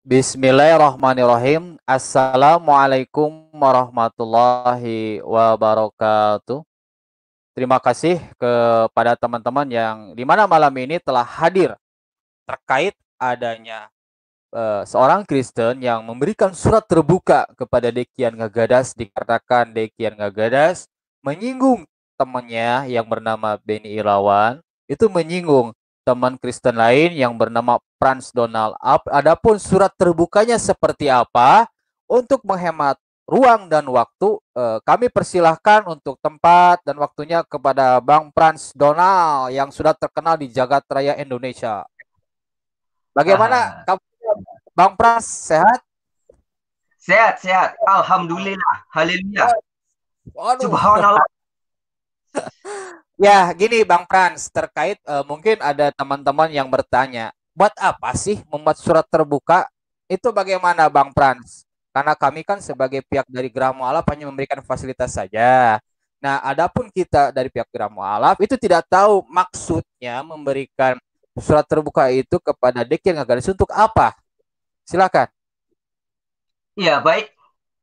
Bismillahirrahmanirrahim. Assalamualaikum warahmatullahi wabarakatuh. Terima kasih kepada teman-teman yang di mana malam ini telah hadir terkait adanya seorang Kristen yang memberikan surat terbuka kepada Dekian Ngagadas, dikatakan Dekian Ngagadas menyinggung temannya yang bernama Benny Irawan, itu menyinggung teman Kristen lain yang bernama Franz Donald. Adapun surat terbukanya seperti apa, untuk menghemat ruang dan waktu, kami persilahkan untuk tempat dan waktunya kepada Bang Franz Donald yang sudah terkenal di jagat raya Indonesia. Bagaimana Aha. kamu, Bang Pras, sehat? Sehat, sehat. Alhamdulillah. Haleluya. Waduh. Subhanallah. Ya, gini Bang Frans, terkait mungkin ada teman-teman yang bertanya, buat apa sih membuat surat terbuka? Itu bagaimana Bang Frans? Karena kami kan sebagai pihak dari Geram Mualaf hanya memberikan fasilitas saja. Nah, adapun kita dari pihak Geram Mualaf itu tidak tahu maksudnya memberikan surat terbuka itu kepada Dekir Ngagaris untuk apa? Silakan. Ya, baik.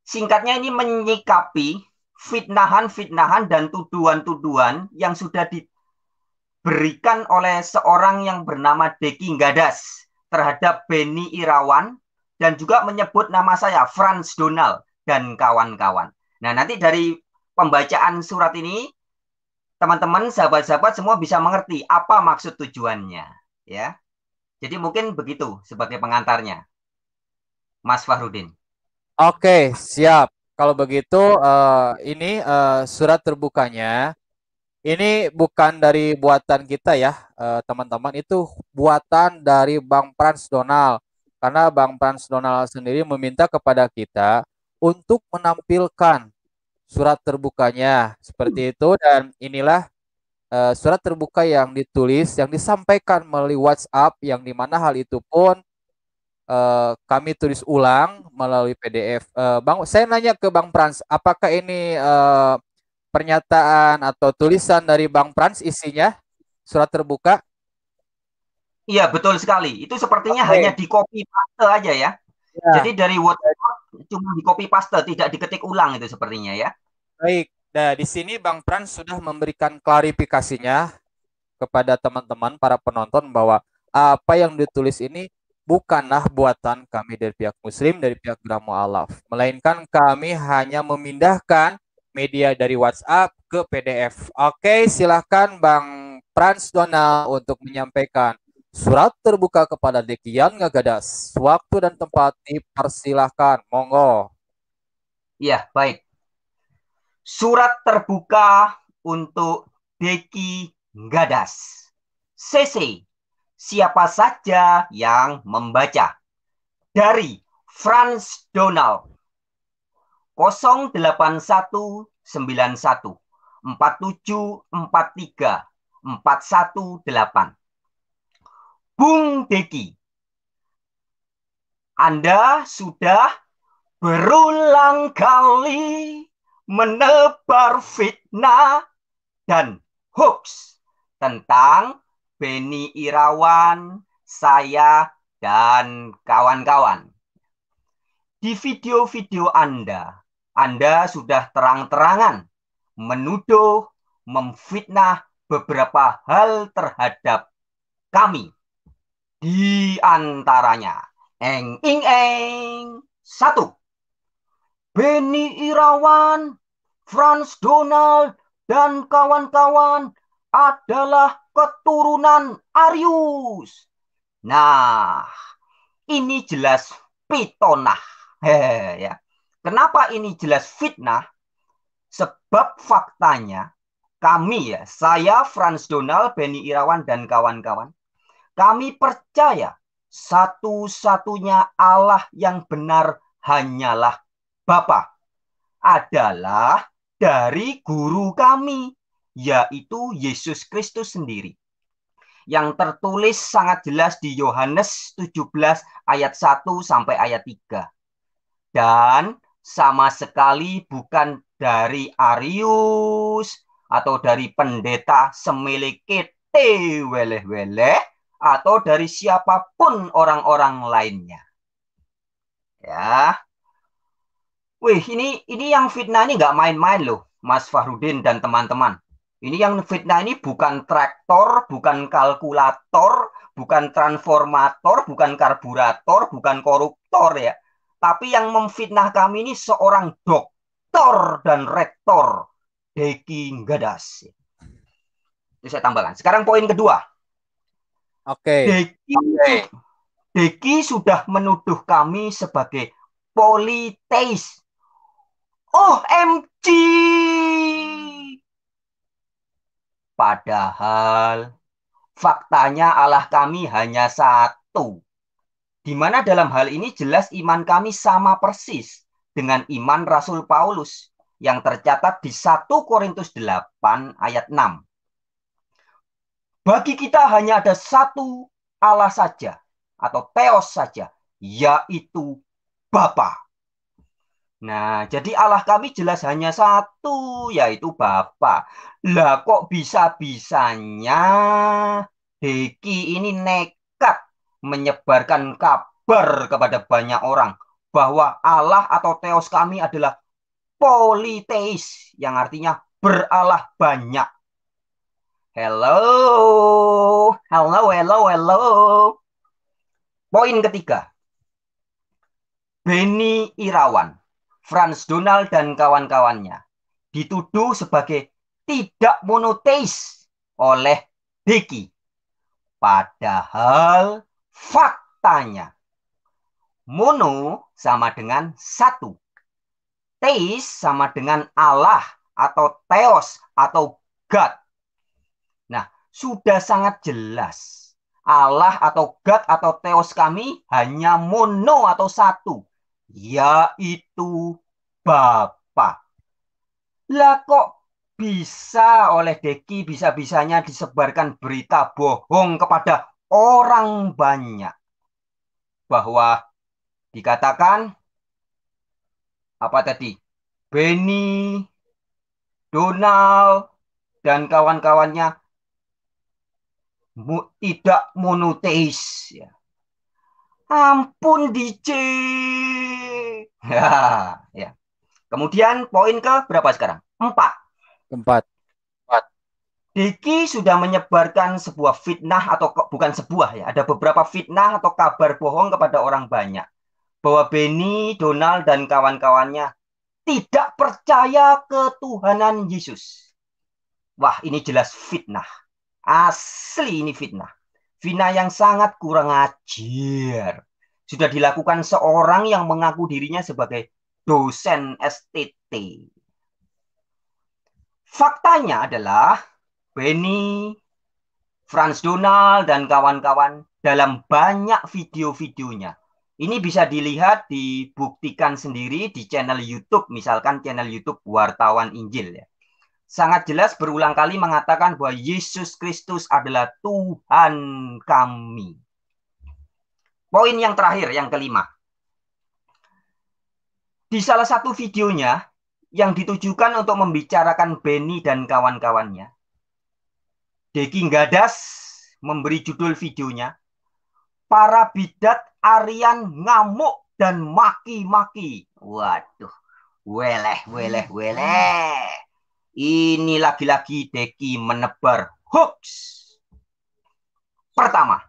Singkatnya ini menyikapi fitnahan-fitnahan dan tuduhan-tuduhan yang sudah diberikan oleh seorang yang bernama Deki Gadas terhadap Benny Irawan dan juga menyebut nama saya, Franz Donald dan kawan-kawan. Nah, nanti dari pembacaan surat ini, teman-teman, sahabat-sahabat semua bisa mengerti apa maksud tujuannya. Ya, jadi mungkin begitu sebagai pengantarnya, Mas Fahrudin. Oke, siap. Kalau begitu, ini surat terbukanya. Ini bukan dari buatan kita ya, teman-teman. Itu buatan dari Bang Frans Donald. Karena Bang Frans Donald sendiri meminta kepada kita untuk menampilkan surat terbukanya seperti itu. Dan inilah surat terbuka yang ditulis, yang disampaikan melalui WhatsApp, yang dimana hal itu pun kami tulis ulang melalui PDF. Bang, saya nanya ke Bang Frans, apakah ini pernyataan atau tulisan dari Bang Frans isinya surat terbuka? Iya, betul sekali. Itu sepertinya hanya Oke, di copy paste aja ya. Jadi ya, dari WhatsApp cuma di copy paste, tidak diketik ulang itu sepertinya ya. baik. Nah, di sini Bang Frans sudah memberikan klarifikasinya kepada teman-teman para penonton bahwa apa yang ditulis ini bukanlah buatan kami dari pihak Muslim, dari pihak Geram Mualaf, melainkan kami hanya memindahkan media dari WhatsApp ke PDF. Oke, silahkan Bang Frans Donald untuk menyampaikan surat terbuka kepada Dekian Ngagadas. Waktu dan tempat dipersilahkan, monggo. Iya, baik. Surat terbuka untuk Deki Gadas. CC. Siapa saja yang membaca. Dari Franz Donald 08191 4743 418. Bung Deki, Anda sudah berulang kali menebar fitnah dan hoax tentang Benny Irawan, saya, dan kawan-kawan. Di video-video Anda sudah terang-terangan menuduh, memfitnah beberapa hal terhadap kami. Di antaranya, eng ing eng. Satu, Benny Irawan, Franz Donald, dan kawan-kawan adalah keturunan Arius. Nah, ini jelas pitonah. Ya. Kenapa ini jelas fitnah? Sebab faktanya kami ya, saya Franz Donald, Benny Irawan, dan kawan-kawan, kami percaya satu-satunya Allah yang benar hanyalah Bapa, adalah dari guru kami, yaitu Yesus Kristus sendiri. Yang tertulis sangat jelas di Yohanes 17 ayat 1 sampai ayat 3. Dan sama sekali bukan dari Arius atau dari pendeta semilik weleh-weleh atau dari siapapun orang-orang lainnya. Ya. Wih, ini yang fitnah ini nggak main-main loh, Mas Fahrudin dan teman-teman. Ini yang fitnah ini bukan traktor, bukan kalkulator, bukan transformator, bukan karburator, bukan koruptor ya. Tapi yang memfitnah kami ini seorang doktor dan rektor, Deki Gadas. Itu saya tambahkan. Sekarang poin kedua. Oke. Deki, Deki sudah menuduh kami sebagai politeis. OMG. Padahal faktanya Allah kami hanya satu. Di mana dalam hal ini jelas iman kami sama persis dengan iman Rasul Paulus yang tercatat di 1 Korintus 8 ayat 6. Bagi kita hanya ada satu Allah saja atau Theos saja, yaitu Bapa. Nah, jadi Allah kami jelas hanya satu, yaitu Bapa. Lah kok bisa-bisanya Deki ini nekat menyebarkan kabar kepada banyak orang bahwa Allah atau Theos kami adalah politeis, yang artinya beralah banyak. Hello, hello, hello, hello. Poin ketiga, Beni Irawan, Franz Donald dan kawan-kawannya dituduh sebagai tidak monoteis oleh Deki. Padahal faktanya mono sama dengan satu. Teis sama dengan Allah atau Theos atau God. Nah, sudah sangat jelas. Allah atau God atau Theos kami hanya mono atau satu, yaitu Bapa. Lah kok bisa oleh Deki bisa-bisanya disebarkan berita bohong kepada orang banyak bahwa dikatakan apa tadi? Benny, Donald, dan kawan-kawannya tidak monoteis. Ya. Ampun DJ. Ya, ya. Kemudian poin ke berapa sekarang? 4. Keempat. Diki sudah menyebarkan sebuah fitnah atau bukan sebuah ya, ada beberapa fitnah atau kabar bohong kepada orang banyak bahwa Benny, Donald dan kawan-kawannya tidak percaya ketuhanan Yesus. Wah, ini jelas fitnah. Asli ini fitnah. Fitnah yang sangat kurang ajar. Sudah dilakukan seorang yang mengaku dirinya sebagai dosen STT. Faktanya adalah Benny, Franz Donald, dan kawan-kawan dalam banyak video-videonya. Ini bisa dilihat, dibuktikan sendiri di channel YouTube, misalkan channel YouTube Wartawan Injil. Ya. Sangat jelas berulang kali mengatakan bahwa Yesus Kristus adalah Tuhan kami. Poin yang terakhir, yang kelima. Di salah satu videonya yang ditujukan untuk membicarakan Benny dan kawan-kawannya, Deki Gadas memberi judul videonya, Para Bidat Arian Ngamuk dan Maki-Maki. Waduh, weleh, weleh, weleh. Ini lagi-lagi Deki menebar hoax. Pertama,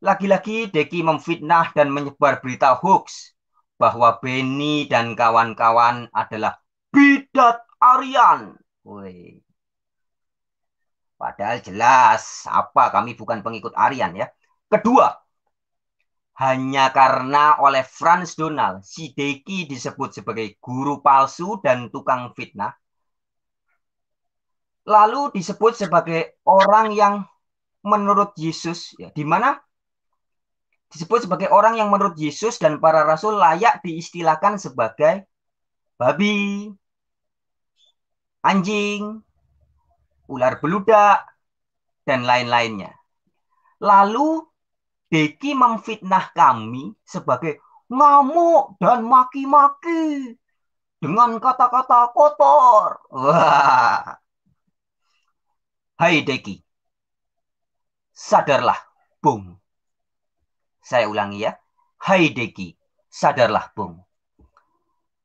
lagi-lagi Deki memfitnah dan menyebar berita hoax bahwa Benny dan kawan-kawan adalah bidat Aryan. Woi. Padahal jelas apa kami bukan pengikut Aryan ya. Kedua, hanya karena oleh Franz Donald si Deki disebut sebagai guru palsu dan tukang fitnah, lalu disebut sebagai orang yang menurut Yesus, ya, di mana disebut sebagai orang yang menurut Yesus dan para rasul layak diistilahkan sebagai babi, anjing, ular beludak, dan lain-lainnya. Lalu Deki memfitnah kami sebagai ngamuk dan maki-maki dengan kata-kata kotor. Wah. Hai Deki, sadarlah, bung. Saya ulangi ya. Hai Deki, Sadarlah, Bung.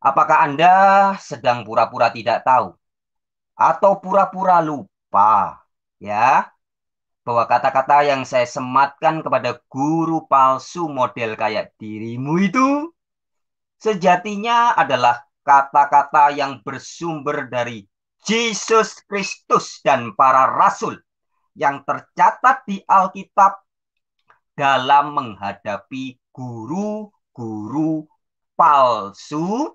Apakah Anda sedang pura-pura tidak tahu atau pura-pura lupa, ya, bahwa kata-kata yang saya sematkan kepada guru palsu model kayak dirimu itu sejatinya adalah kata-kata yang bersumber dari Yesus Kristus dan para rasul yang tercatat di Alkitab dalam menghadapi guru-guru palsu.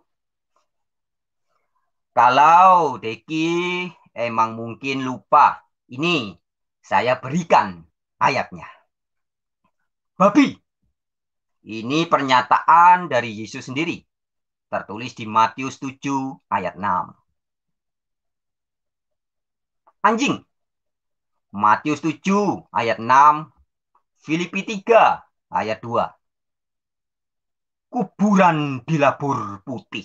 Kalau Deki emang mungkin lupa, ini saya berikan ayatnya. Babi, ini pernyataan dari Yesus sendiri, tertulis di Matius 7 ayat 6. Anjing, Matius 7 ayat 6, Filipi 3 ayat 2. Kuburan di labur putih,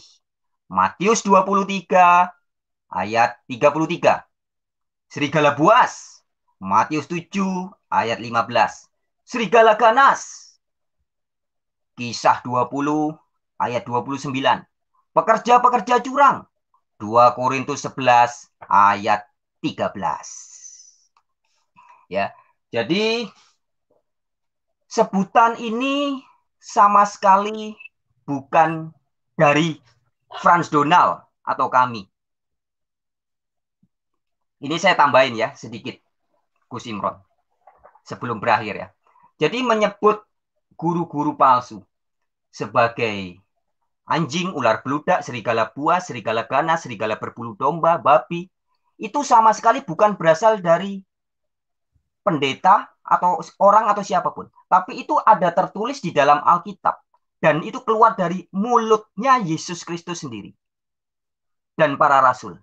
Matius 23 ayat 33. Serigala buas, Matius 7 ayat 15. Serigala ganas, Kisah 20 ayat 29. Pekerja-pekerja curang, 2 Korintus 11 ayat 13. Ya. Jadi sebutan ini sama sekali bukan dari Frans Donal atau kami. Ini saya tambahin ya sedikit, Gus Imron, sebelum berakhir ya. Jadi menyebut guru-guru palsu sebagai anjing, ular beludak, serigala buas, serigala ganas, serigala berbulu domba, babi, itu sama sekali bukan berasal dari pendeta atau orang atau siapapun. Tapi itu ada tertulis di dalam Alkitab. Dan itu keluar dari mulutnya Yesus Kristus sendiri. Dan para rasul.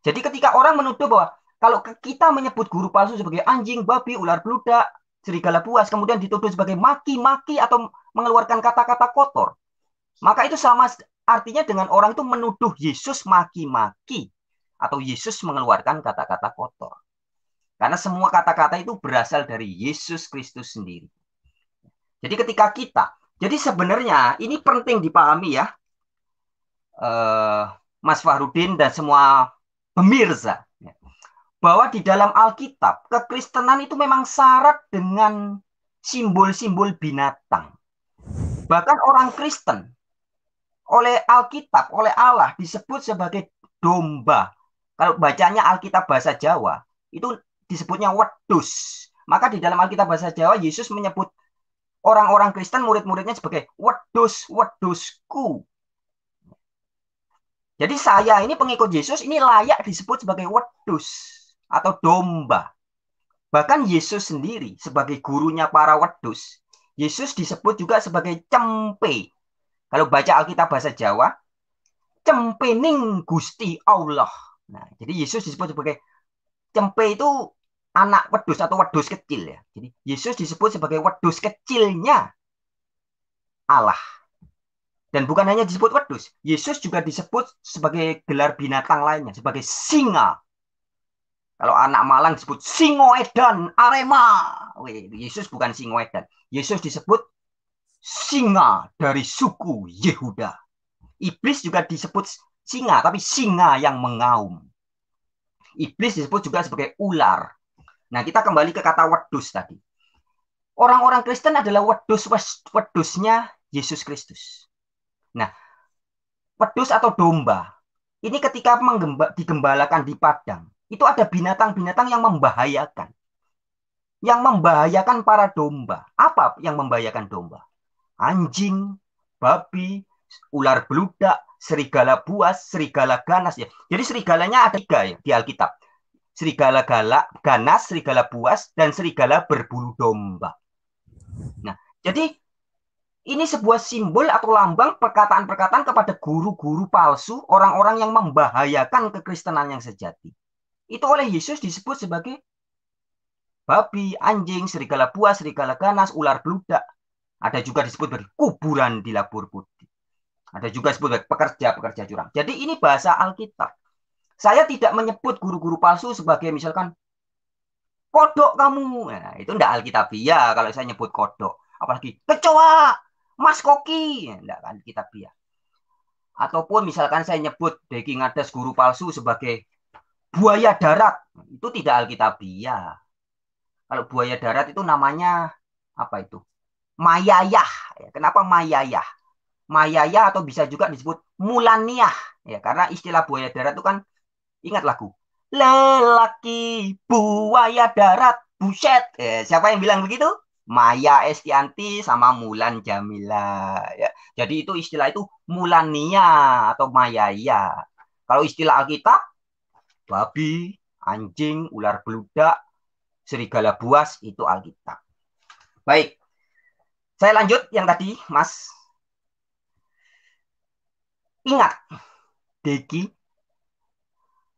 Jadi ketika orang menuduh bahwa kalau kita menyebut guru palsu sebagai anjing, babi, ular beludak, serigala buas, kemudian dituduh sebagai maki-maki atau mengeluarkan kata-kata kotor, maka itu sama artinya dengan orang itu menuduh Yesus maki-maki atau Yesus mengeluarkan kata-kata kotor. Karena semua kata-kata itu berasal dari Yesus Kristus sendiri. Jadi ketika kita, jadi sebenarnya ini penting dipahami ya, Mas Fahrudin dan semua pemirsa, bahwa di dalam Alkitab, kekristenan itu memang syarat dengan simbol-simbol binatang. Bahkan orang Kristen, oleh Alkitab, oleh Allah, disebut sebagai domba. Kalau bacanya Alkitab bahasa Jawa, itu disebutnya wedus. Maka di dalam Alkitab bahasa Jawa, Yesus menyebut orang-orang Kristen, murid-muridnya sebagai wedus-wedusku. Jadi saya ini pengikut Yesus, ini layak disebut sebagai wedus atau domba. Bahkan Yesus sendiri sebagai gurunya para wedus, Yesus disebut juga sebagai cempe. Kalau baca Alkitab bahasa Jawa, cempening Gusti Allah. Nah, jadi Yesus disebut sebagai cempe itu anak wedus atau wedus kecil ya. Jadi Yesus disebut sebagai wedus kecilnya Allah. Dan bukan hanya disebut wedus, Yesus juga disebut sebagai gelar binatang lainnya, sebagai singa. Kalau anak Malang disebut Singo Edan Arema. Yesus bukan Singo Edan. Yesus disebut singa dari suku Yehuda. Iblis juga disebut singa, tapi singa yang mengaum. Iblis disebut juga sebagai ular. Nah, kita kembali ke kata wedus tadi. Orang-orang Kristen adalah wedusnya Yesus Kristus. Nah, wedus atau domba, ini ketika digembalakan di padang, itu ada binatang-binatang yang membahayakan. Yang membahayakan para domba. Apa yang membahayakan domba? Anjing, babi, ular beludak, serigala buas, serigala ganas ya. Jadi serigalanya ada 3 ya di Alkitab. Serigala ganas, serigala buas, dan serigala berbulu domba. Nah, jadi ini sebuah simbol atau lambang perkataan-perkataan kepada guru-guru palsu, orang-orang yang membahayakan kekristenan yang sejati. Itu oleh Yesus disebut sebagai babi, anjing, serigala buas, serigala ganas, ular beludak. Ada juga disebut sebagai kuburan di labur putih. Ada juga disebut sebagai pekerja-pekerja curang. Jadi ini bahasa Alkitab. Saya tidak menyebut guru-guru palsu sebagai misalkan kodok kamu. Nah, itu enggak Alkitabiah kalau saya nyebut kodok. Apalagi kecoa, Mas Koki, enggak kan kitabiah. Ataupun misalkan saya nyebut Deki Ngadas guru palsu sebagai buaya darat, itu tidak alkitabiah. Kalau buaya darat itu namanya apa itu? Mayayah. Kenapa mayayah? Mayayah atau bisa juga disebut mulaniah. Ya, karena istilah buaya darat itu kan, ingat lagu. Lelaki buaya darat, buset. Siapa yang bilang begitu? Maya Estianti sama Mulan Jamila. Ya. Jadi itu istilah itu mulania atau mayaya. Kalau istilah Alkitab, babi, anjing, ular beludak, serigala buas, itu Alkitab. Baik, saya lanjut yang tadi, Mas. Ingat, Deki,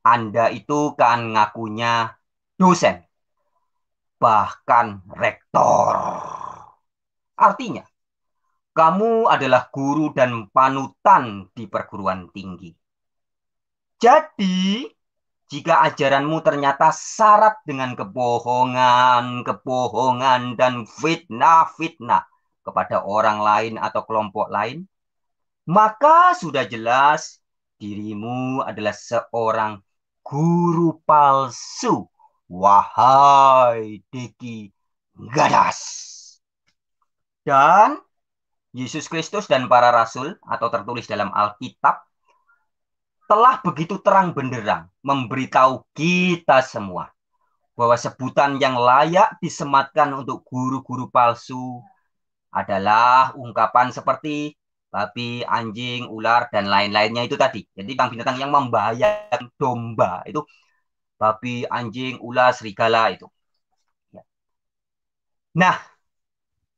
Anda itu kan ngakunya dosen, bahkan rektor. Artinya, kamu adalah guru dan panutan di perguruan tinggi. Jadi, jika ajaranmu ternyata syarat dengan kebohongan, dan fitnah-fitnah kepada orang lain atau kelompok lain, maka sudah jelas dirimu adalah seorang guru palsu. Wahai Deki Gadas. Dan Yesus Kristus dan para rasul atau tertulis dalam Alkitab telah begitu terang benderang memberitahu kita semua bahwa sebutan yang layak disematkan untuk guru-guru palsu adalah ungkapan seperti babi, anjing, ular, dan lain-lainnya itu tadi. Jadi binatang yang membahayakan domba itu babi, anjing, ular, serigala itu. Nah,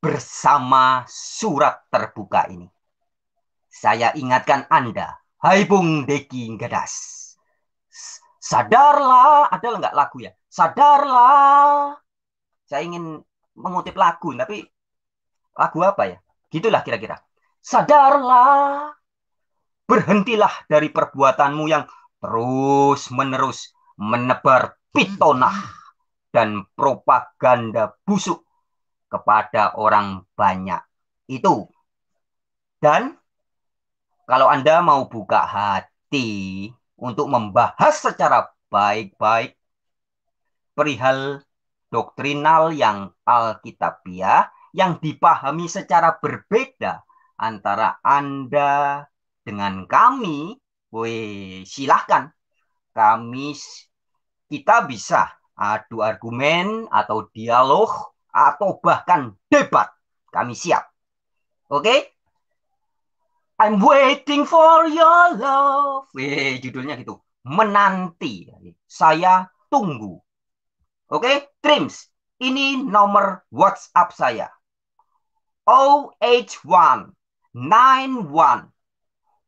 bersama surat terbuka ini, saya ingatkan Anda, hai Bung Deki Gadas, sadarlah, ada nggak lagu ya? Sadarlah. Saya ingin mengutip lagu, tapi lagu apa ya? Gitulah kira-kira. Sadarlah, berhentilah dari perbuatanmu yang terus-menerus menebar pitonah dan propaganda busuk kepada orang banyak itu. Dan kalau Anda mau buka hati untuk membahas secara baik-baik perihal doktrinal yang alkitabiah yang dipahami secara berbeda antara Anda dengan kami, silahkan. Kita bisa adu argumen atau dialog atau bahkan debat. Kami siap. Oke? Okay? I'm waiting for your love. Judulnya gitu. Menanti. Saya tunggu. Oke, okay? Trims. Ini nomor WhatsApp saya. 081 91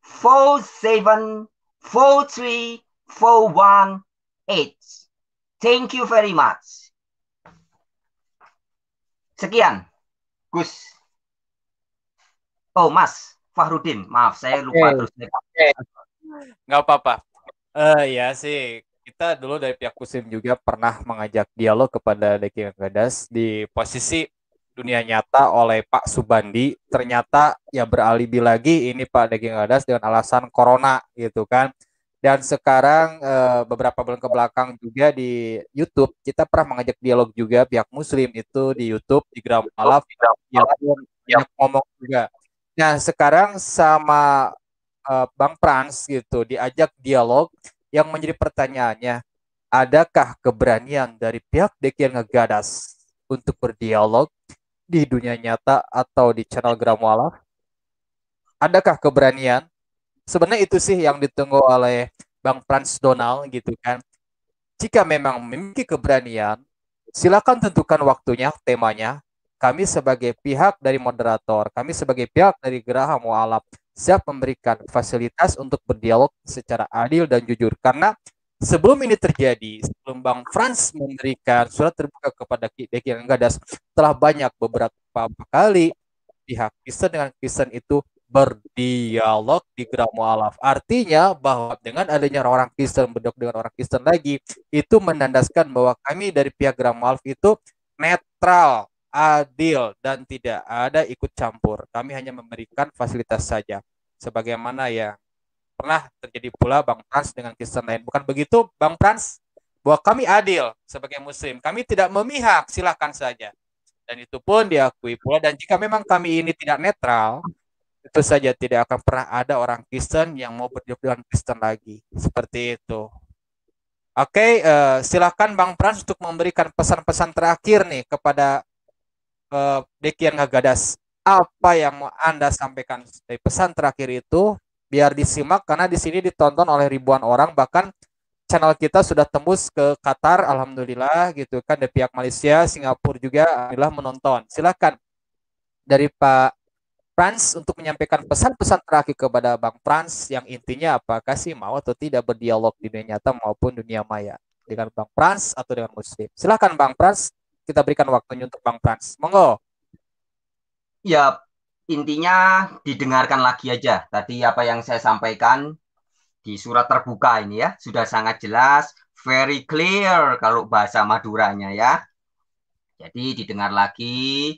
47 43 418. Thank you very much. Sekian, Gus. Oh, Mas Fahrudin, maaf saya lupa terus. Nggak apa-apa. Ya sih, kita dulu dari pihak Kusim juga pernah mengajak dialog kepada Deki Gadas di posisi dunia nyata oleh Pak Subandi. Ternyata ya beralibi lagi ini Pak Deki Gadas dengan alasan corona gitu kan. Dan sekarang beberapa bulan ke belakang juga di YouTube kita pernah mengajak dialog juga pihak Muslim itu di YouTube di Gram Alaf yang banyak ngomong juga. Nah sekarang sama Bang Frans gitu diajak dialog yang menjadi pertanyaannya, adakah keberanian dari pihak Deki Gadas untuk berdialog di dunia nyata atau di channel Gramuala? Adakah keberanian? Sebenarnya itu sih yang ditunggu oleh Bang Frans Donald gitu kan. Jika memang memiliki keberanian, silakan tentukan waktunya, temanya. Kami sebagai pihak dari moderator, kami sebagai pihak dari Geraha Mualaf siap memberikan fasilitas untuk berdialog secara adil dan jujur. Karena sebelum ini terjadi, sebelum Bang Frans memberikan surat terbuka kepada Deki Gadas, telah banyak beberapa kali pihak Kristen dengan Kristen itu berdialog di Geraha Mualaf. Artinya bahwa dengan adanya orang Kristen berdialog dengan orang Kristen lagi, itu menandaskan bahwa kami dari pihak Geraha Mualaf itu netral adil dan tidak ada ikut campur. Kami hanya memberikan fasilitas saja. Sebagaimana yang pernah terjadi pula Bang Frans dengan Kristen lain. Bukan begitu Bang Frans? Bahwa kami adil sebagai muslim. Kami tidak memihak, silakan saja. Dan itu pun diakui pula. Dan jika memang kami ini tidak netral, itu saja tidak akan pernah ada orang Kristen yang mau berdialog dengan Kristen lagi. Seperti itu. Oke, silakan Bang Frans untuk memberikan pesan-pesan terakhir nih kepada Deki yang Ngagadas. Apa yang mau Anda sampaikan dari pesan terakhir itu? Biar disimak karena di sini ditonton oleh ribuan orang, bahkan channel kita sudah tembus ke Qatar, alhamdulillah gitu kan, dari pihak Malaysia, Singapura juga alhamdulillah menonton. Silakan dari Pak Frans untuk menyampaikan pesan-pesan terakhir kepada Bang Frans yang intinya apakah sih mau atau tidak berdialog di dunia nyata maupun dunia maya dengan Bang Frans atau dengan Muslim. Silakan Bang Frans, kita berikan waktunya untuk Bang Frans. Monggo. Ya, intinya didengarkan lagi aja. Tadi apa yang saya sampaikan di surat terbuka ini ya, sudah sangat jelas, very clear kalau bahasa Maduranya ya. Jadi didengar lagi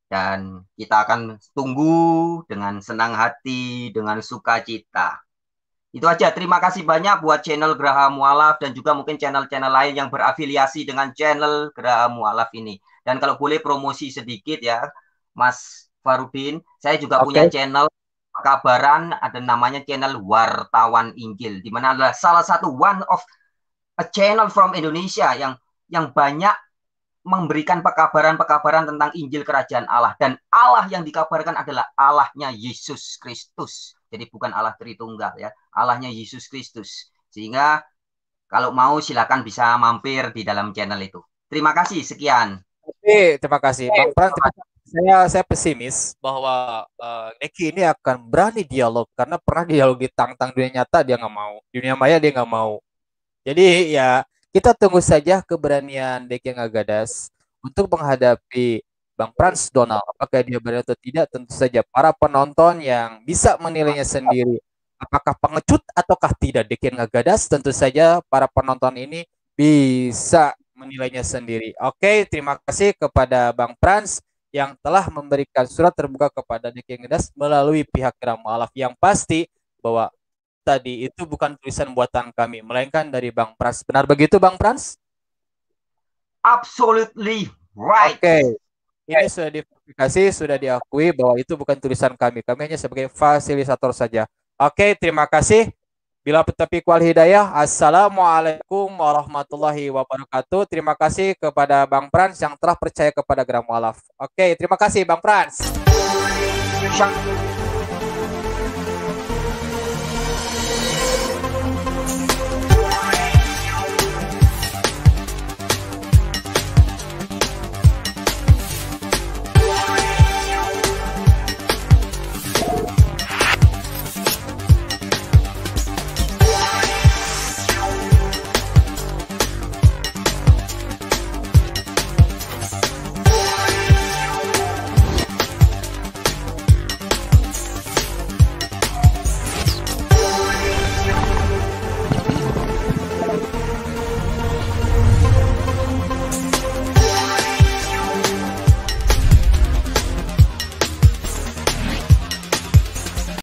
dan kita akan tunggu dengan senang hati, dengan sukacita. Itu aja. Terima kasih banyak buat channel Geraha Mualaf dan juga mungkin channel-channel lain yang berafiliasi dengan channel Geraha Mualaf ini. Dan kalau boleh promosi sedikit ya, Mas Farudin, saya juga punya channel kabaran, ada namanya channel Wartawan Injil, di mana adalah salah satu one of a channel from Indonesia yang banyak memberikan pekabaran-pekabaran tentang Injil Kerajaan Allah. Dan Allah yang dikabarkan adalah Allahnya Yesus Kristus. Jadi bukan Allah Tritunggal ya. Allahnya Yesus Kristus. Sehingga kalau mau silakan bisa mampir di dalam channel itu. Terima kasih. Sekian. Oke, terima kasih. Bang Frans, saya pesimis bahwa Neki ini akan berani dialog karena pernah dialog di tang-tang dunia nyata dia nggak mau, dunia maya dia nggak mau. Jadi ya kita tunggu saja keberanian Deki Ngagadas untuk menghadapi Bang Frans Donald. Apakah dia berani atau tidak, tentu saja para penonton yang bisa menilainya sendiri. Apakah pengecut ataukah tidak Deki Ngagadas, tentu saja para penonton ini bisa menilainya sendiri. Oke, terima kasih kepada Bang Frans yang telah memberikan surat terbuka kepada Deki Ngagadas melalui pihak Geraha Mualaf, yang pasti bahwa tadi itu bukan tulisan buatan kami, melainkan dari Bang Frans. Benar begitu Bang Frans? Absolutely right. Oke. Ini sudah diverifikasi, sudah diakui bahwa itu bukan tulisan kami. Kami hanya sebagai fasilitator saja. Oke, terima kasih. Bila taufiq wal hidayah. Assalamualaikum warahmatullahi wabarakatuh. Terima kasih kepada Bang Frans yang telah percaya kepada Geraha Mualaf. Oke, terima kasih Bang Frans.